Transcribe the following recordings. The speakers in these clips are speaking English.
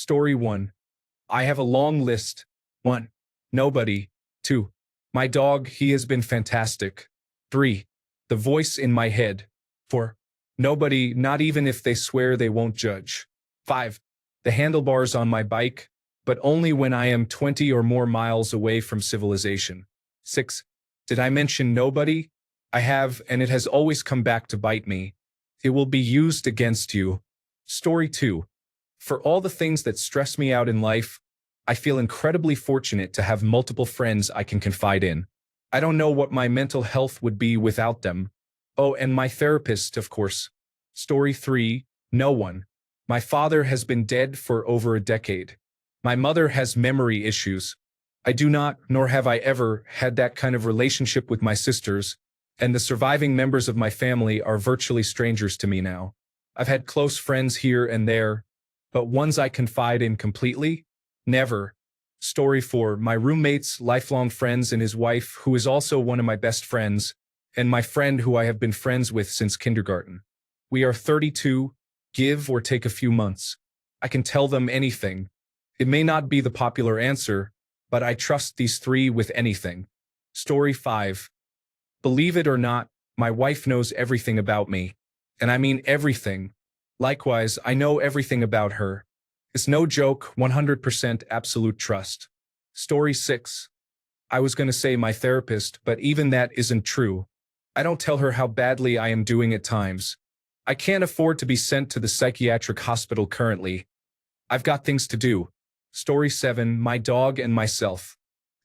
Story 1. I have a long list. 1. Nobody. 2. My dog, he has been fantastic. 3. The voice in my head. 4. Nobody, not even if they swear they won't judge. 5. The handlebars on my bike, but only when I am 20 or more miles away from civilization. 6. Did I mention nobody? I have, and it has always come back to bite me. It will be used against you. Story 2. For all the things that stress me out in life, I feel incredibly fortunate to have multiple friends I can confide in. I don't know what my mental health would be without them. Oh, and my therapist, of course. Story 3. No one. My father has been dead for over a decade. My mother has memory issues. I do not, nor have I ever, had that kind of relationship with my sisters, and the surviving members of my family are virtually strangers to me now. I've had close friends here and there, but ones I confide in completely? Never. Story 4. My roommate's lifelong friends and his wife, who is also one of my best friends, and my friend who I have been friends with since kindergarten. We are 32, give or take a few months. I can tell them anything. It may not be the popular answer, but I trust these three with anything. Story 5. Believe it or not, my wife knows everything about me. And I mean everything. Likewise, I know everything about her. It's no joke, 100% absolute trust. Story 6. I was going to say my therapist, but even that isn't true. I don't tell her how badly I am doing at times. I can't afford to be sent to the psychiatric hospital currently. I've got things to do. Story 7. My dog and myself.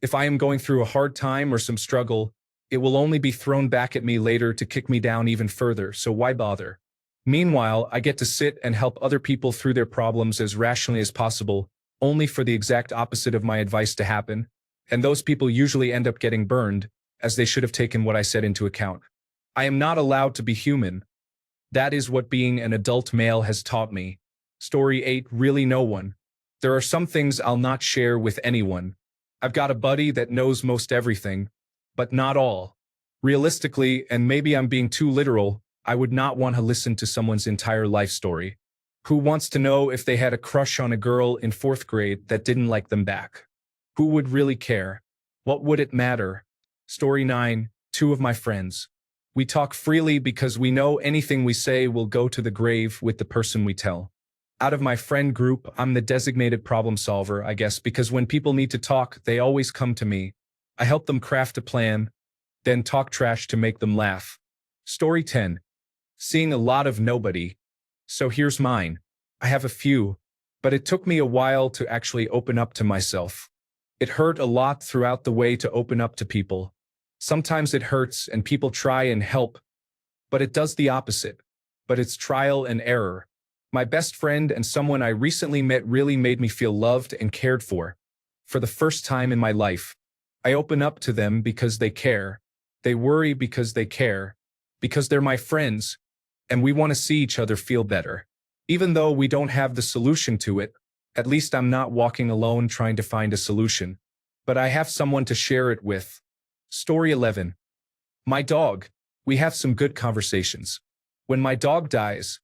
If I am going through a hard time or some struggle, it will only be thrown back at me later to kick me down even further, so why bother? Meanwhile, I get to sit and help other people through their problems as rationally as possible, only for the exact opposite of my advice to happen, and those people usually end up getting burned, as they should have taken what I said into account. I am not allowed to be human. That is what being an adult male has taught me. Story 8. Really no one. There are some things I'll not share with anyone. I've got a buddy that knows most everything, but not all. Realistically, and maybe I'm being too literal, I would not want to listen to someone's entire life story. Who wants to know if they had a crush on a girl in 4th grade that didn't like them back? Who would really care? What would it matter? Story 9. 2 of my friends. We talk freely because we know anything we say will go to the grave with the person we tell. Out of my friend group, I'm the designated problem solver, I guess, because when people need to talk, they always come to me. I help them craft a plan, then talk trash to make them laugh. Story 10. Seeing a lot of nobody. So here's mine. I have a few, but it took me a while to actually open up to myself. It hurt a lot throughout the way to open up to people. Sometimes it hurts and people try and help, but it does the opposite. But it's trial and error. My best friend and someone I recently met really made me feel loved and cared for. For the first time in my life, I open up to them because they care. They worry because they care. Because they're my friends, and we want to see each other feel better. Even though we don't have the solution to it, at least I'm not walking alone trying to find a solution. But I have someone to share it with. Story 11. My dog. We have some good conversations. When my dog dies,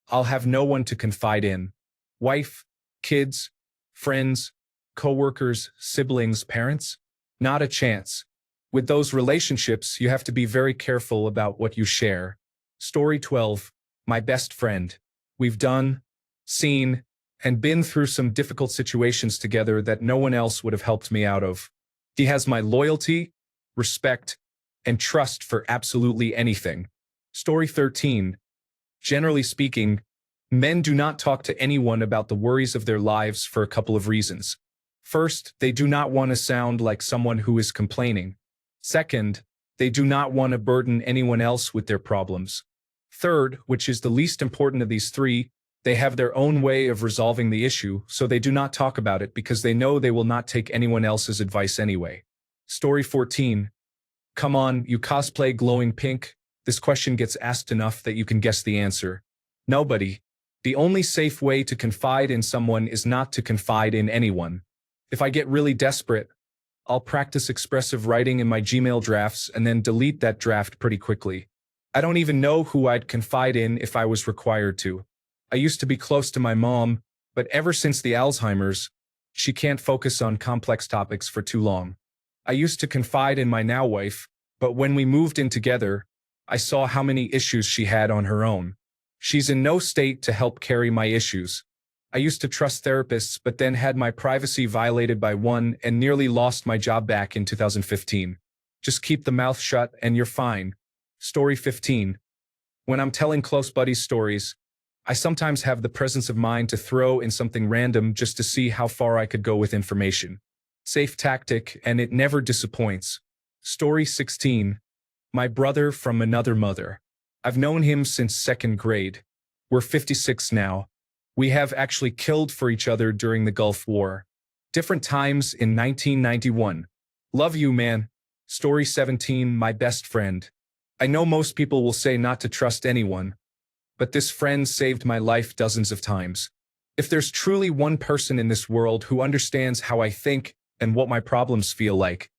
I'll have no one to confide in. Wife, kids, friends, coworkers, siblings, parents? Not a chance. With those relationships, you have to be very careful about what you share. Story 12. My best friend. We've done, seen, and been through some difficult situations together that no one else would have helped me out of. He has my loyalty, respect, and trust for absolutely anything. Story 13. Generally speaking, men do not talk to anyone about the worries of their lives for a couple of reasons. First, they do not want to sound like someone who is complaining. Second, they do not want to burden anyone else with their problems. Third, which is the least important of these three, they have their own way of resolving the issue, so they do not talk about it because they know they will not take anyone else's advice anyway. Story 14. Come on, you cosplay glowing pink. This question gets asked enough that you can guess the answer. Nobody. The only safe way to confide in someone is not to confide in anyone. If I get really desperate, I'll practice expressive writing in my Gmail drafts and then delete that draft pretty quickly. I don't even know who I'd confide in if I was required to. I used to be close to my mom, But ever since the Alzheimer's, she can't focus on complex topics for too long. I used to confide in my now wife, but when we moved in together, I saw how many issues she had on her own. She's in no state to help carry my issues. I used to trust therapists, but then had my privacy violated by one and nearly lost my job back in 2015. Just keep the mouth shut and you're fine. Story 15. When I'm telling close buddies stories, I sometimes have the presence of mind to throw in something random just to see how far I could go with information. Safe tactic, and it never disappoints. Story 16. My brother from another mother. I've known him since second grade. We're 56 now. We have actually killed for each other during the Gulf War. Different times in 1991. Love you, man. Story 17. My best friend. I know most people will say not to trust anyone, but this friend saved my life dozens of times. If there's truly one person in this world who understands how I think and what my problems feel like,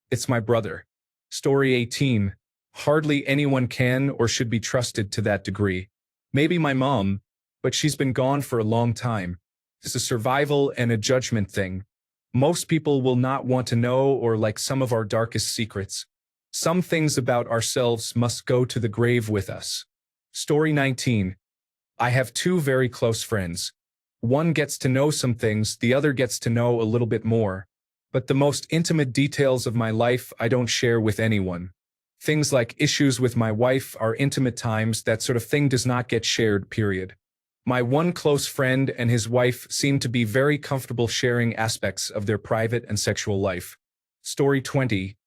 it's my brother. Story 18. Hardly anyone can or should be trusted to that degree. Maybe my mom, but she's been gone for a long time. It's a survival and a judgment thing. Most people will not want to know or like some of our darkest secrets. Some things about ourselves must go to the grave with us. Story 19. I have two very close friends. One gets to know some things, the other gets to know a little bit more. But the most intimate details of my life I don't share with anyone. Things like issues with my wife are intimate times, that sort of thing does not get shared, period. My one close friend and his wife seem to be very comfortable sharing aspects of their private and sexual life. Story 20.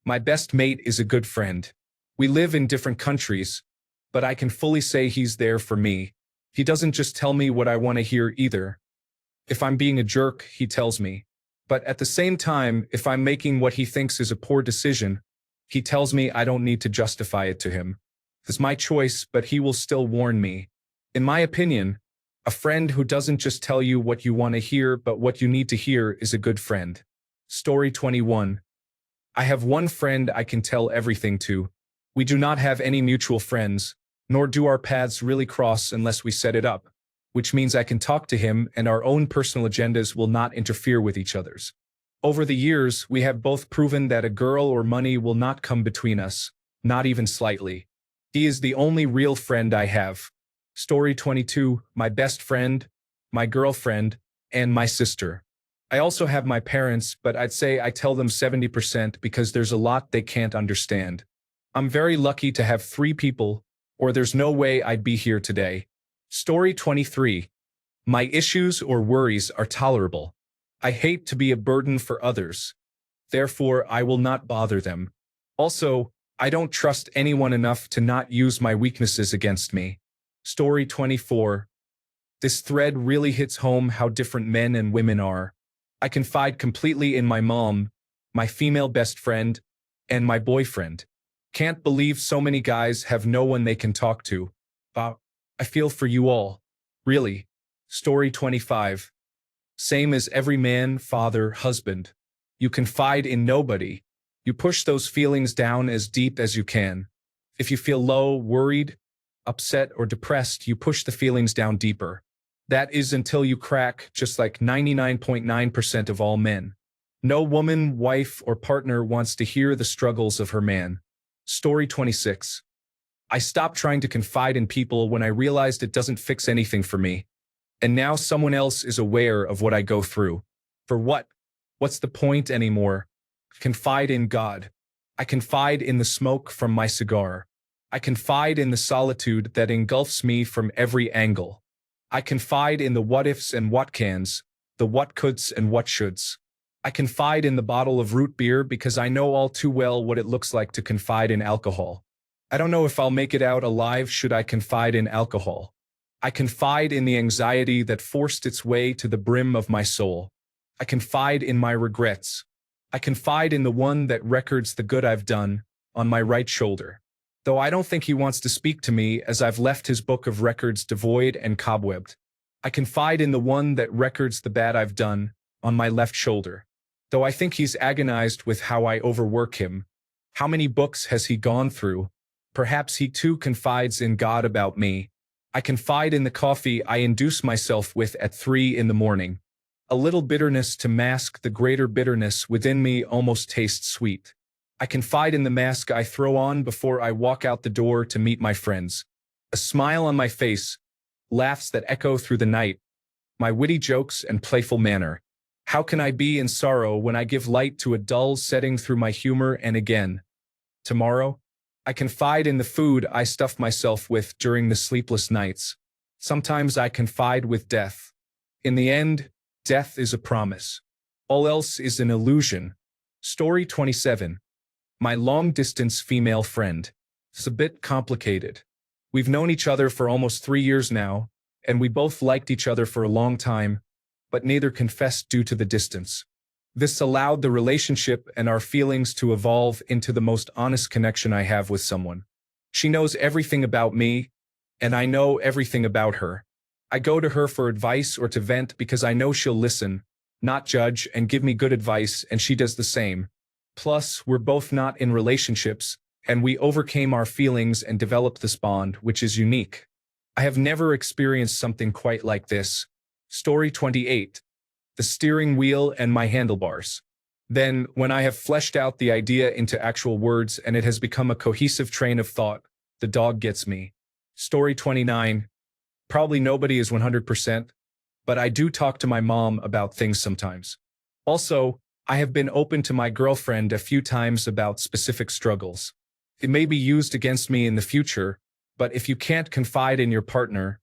My best mate is a good friend. We live in different countries, but I can fully say he's there for me. He doesn't just tell me what I want to hear either. If I'm being a jerk, he tells me. But at the same time, if I'm making what he thinks is a poor decision, he tells me I don't need to justify it to him. It's my choice, but he will still warn me. In my opinion, a friend who doesn't just tell you what you want to hear but what you need to hear is a good friend. Story 21. I have one friend I can tell everything to. We do not have any mutual friends, nor do our paths really cross unless we set it up, which means I can talk to him and our own personal agendas will not interfere with each other's. Over the years, we have both proven that a girl or money will not come between us, not even slightly. He is the only real friend I have. Story 22. My best friend, my girlfriend, and my sister. I also have my parents, but I'd say I tell them 70% because there's a lot they can't understand. I'm very lucky to have 3 people, or there's no way I'd be here today. Story 23. My issues or worries are tolerable. I hate to be a burden for others. Therefore, I will not bother them. Also, I don't trust anyone enough to not use my weaknesses against me. Story 24. This thread really hits home how different men and women are. I confide completely in my mom, my female best friend, and my boyfriend. Can't believe so many guys have no one they can talk to. Wow, I feel for you all. Really. Story 25. Same as every man, father, husband. You confide in nobody. You push those feelings down as deep as you can. If you feel low, worried, upset, or depressed, you push the feelings down deeper. That is until you crack, just like 99.9% of all men. No woman, wife, or partner wants to hear the struggles of her man. Story 26. I stopped trying to confide in people when I realized it doesn't fix anything for me. And now someone else is aware of what I go through. For what? What's the point anymore? Confide in God. I confide in the smoke from my cigar. I confide in the solitude that engulfs me from every angle. I confide in the what-ifs and what-cans, the what-coulds and what-shoulds. I confide in the bottle of root beer because I know all too well what it looks like to confide in alcohol. I don't know if I'll make it out alive should I confide in alcohol. I confide in the anxiety that forced its way to the brim of my soul. I confide in my regrets. I confide in the one that records the good I've done, on my right shoulder. Though I don't think he wants to speak to me as I've left his book of records devoid and cobwebbed. I confide in the one that records the bad I've done, on my left shoulder. Though I think he's agonized with how I overwork him. How many books has he gone through? Perhaps he too confides in God about me. I confide in the coffee I induce myself with at 3 in the morning. A little bitterness to mask the greater bitterness within me almost tastes sweet. I confide in the mask I throw on before I walk out the door to meet my friends. A smile on my face, laughs that echo through the night, my witty jokes and playful manner. How can I be in sorrow when I give light to a dull setting through my humor and again? Tomorrow, I confide in the food I stuff myself with during the sleepless nights. Sometimes I confide with death. In the end, death is a promise. All else is an illusion. Story 27. My long-distance female friend. It's a bit complicated. We've known each other for almost 3 years now, and we both liked each other for a long time, but neither confessed due to the distance. This allowed the relationship and our feelings to evolve into the most honest connection I have with someone. She knows everything about me, and I know everything about her. I go to her for advice or to vent because I know she'll listen, not judge, and give me good advice, and she does the same. Plus, we're both not in relationships, and we overcame our feelings and developed this bond, which is unique. I have never experienced something quite like this. Story 28. The steering wheel and my handlebars. Then, when I have fleshed out the idea into actual words and it has become a cohesive train of thought, the dog gets me. Story 29. Probably nobody is 100%, but I do talk to my mom about things sometimes. Also, I have been open to my girlfriend a few times about specific struggles. It may be used against me in the future, but if you can't confide in your partner,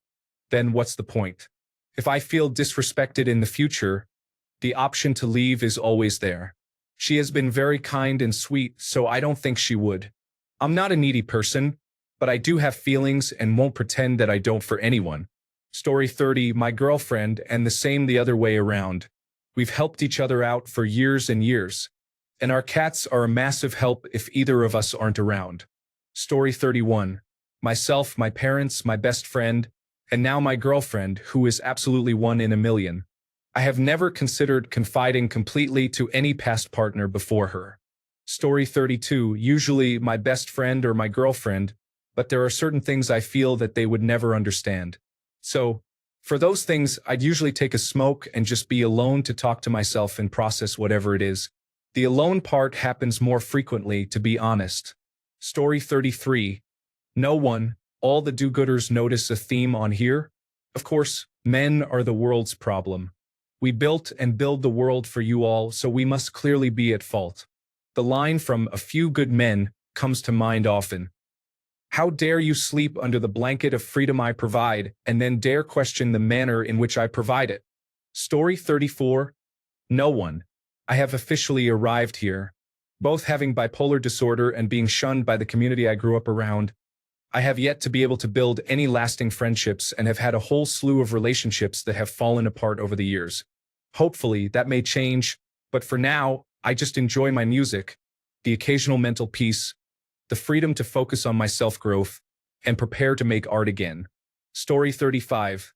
then what's the point? If I feel disrespected in the future, the option to leave is always there. She has been very kind and sweet, so I don't think she would. I'm not a needy person, but I do have feelings and won't pretend that I don't for anyone. Story 30, my girlfriend, and the same the other way around. We've helped each other out for years and years. And our cats are a massive help if either of us aren't around. Story 31, myself, my parents, my best friend, and now my girlfriend, who is absolutely one in a million. I have never considered confiding completely to any past partner before her. Story 32, usually my best friend or my girlfriend, but there are certain things I feel that they would never understand. So, for those things, I'd usually take a smoke and just be alone to talk to myself and process whatever it is. The alone part happens more frequently, to be honest. Story 33, no one, all the do-gooders notice a theme on here. Of course, men are the world's problem. We built and build the world for you all, so we must clearly be at fault. The line from A Few Good Men comes to mind often. How dare you sleep under the blanket of freedom I provide, and then dare question the manner in which I provide it? Story 34, no one. I have officially arrived here. Both having bipolar disorder and being shunned by the community I grew up around, I have yet to be able to build any lasting friendships and have had a whole slew of relationships that have fallen apart over the years. Hopefully, that may change, but for now, I just enjoy my music, the occasional mental peace, the freedom to focus on my self-growth, and prepare to make art again. Story 35.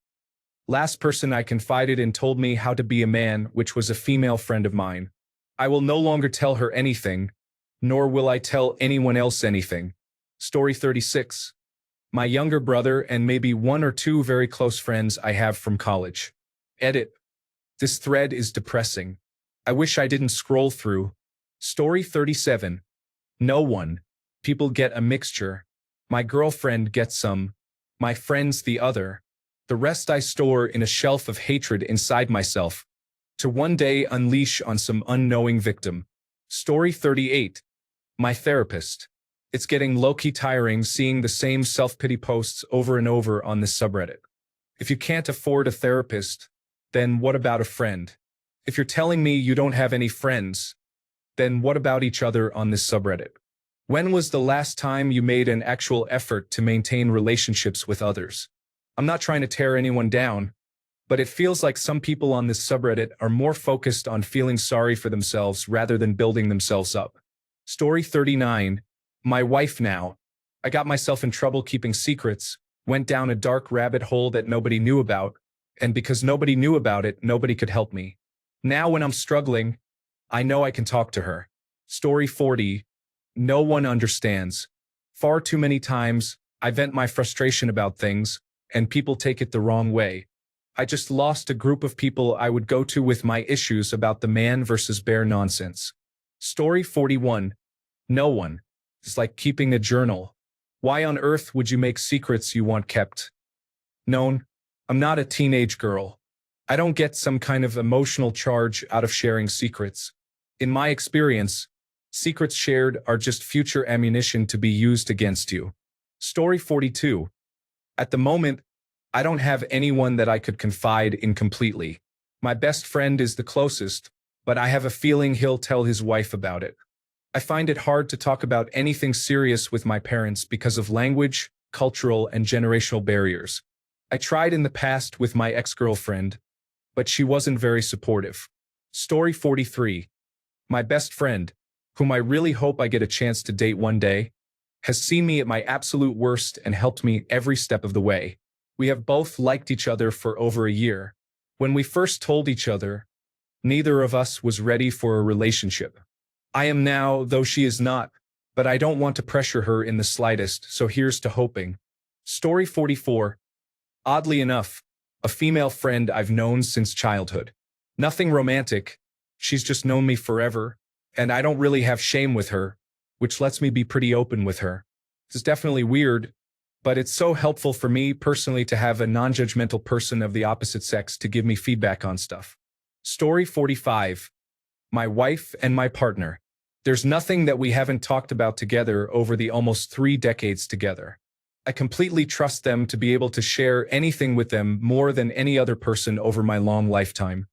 Last person I confided in told me how to be a man, which was a female friend of mine. I will no longer tell her anything, nor will I tell anyone else anything. Story 36. My younger brother and maybe one or two very close friends I have from college. Edit. This thread is depressing. I wish I didn't scroll through. Story 37. No one. People get a mixture. My girlfriend gets some. My friends the other. The rest I store in a shelf of hatred inside myself, to one day unleash on some unknowing victim. Story 38. My therapist. It's getting low-key tiring seeing the same self-pity posts over and over on this subreddit. If you can't afford a therapist, then what about a friend? If you're telling me you don't have any friends, then what about each other on this subreddit? When was the last time you made an actual effort to maintain relationships with others? I'm not trying to tear anyone down, but it feels like some people on this subreddit are more focused on feeling sorry for themselves rather than building themselves up. Story 39. My wife now. I got myself in trouble keeping secrets, went down a dark rabbit hole that nobody knew about, and because nobody knew about it, nobody could help me. Now when I'm struggling, I know I can talk to her. Story 40. No one understands. Far too many times, I vent my frustration about things, and people take it the wrong way. I just lost a group of people I would go to with my issues about the man versus bear nonsense. Story 41. No one. It's like keeping a journal. Why on earth would you make secrets you want kept known? I'm not a teenage girl. I don't get some kind of emotional charge out of sharing secrets. In my experience, secrets shared are just future ammunition to be used against you. Story 42. At the moment, I don't have anyone that I could confide in completely. My best friend is the closest, but I have a feeling he'll tell his wife about it. I find it hard to talk about anything serious with my parents because of language, cultural, and generational barriers. I tried in the past with my ex-girlfriend, but she wasn't very supportive. Story 43. My best friend, whom I really hope I get a chance to date one day, has seen me at my absolute worst and helped me every step of the way. We have both liked each other for over a year. When we first told each other, neither of us was ready for a relationship. I am now, though she is not, but I don't want to pressure her in the slightest, so here's to hoping. Story 44. Oddly enough, a female friend I've known since childhood. Nothing romantic, she's just known me forever, and I don't really have shame with her, which lets me be pretty open with her. It's definitely weird, but it's so helpful for me personally to have a non-judgmental person of the opposite sex to give me feedback on stuff. Story 45. My wife and my partner. There's nothing that we haven't talked about together over the almost 3 decades together. I completely trust them to be able to share anything with them more than any other person over my long lifetime.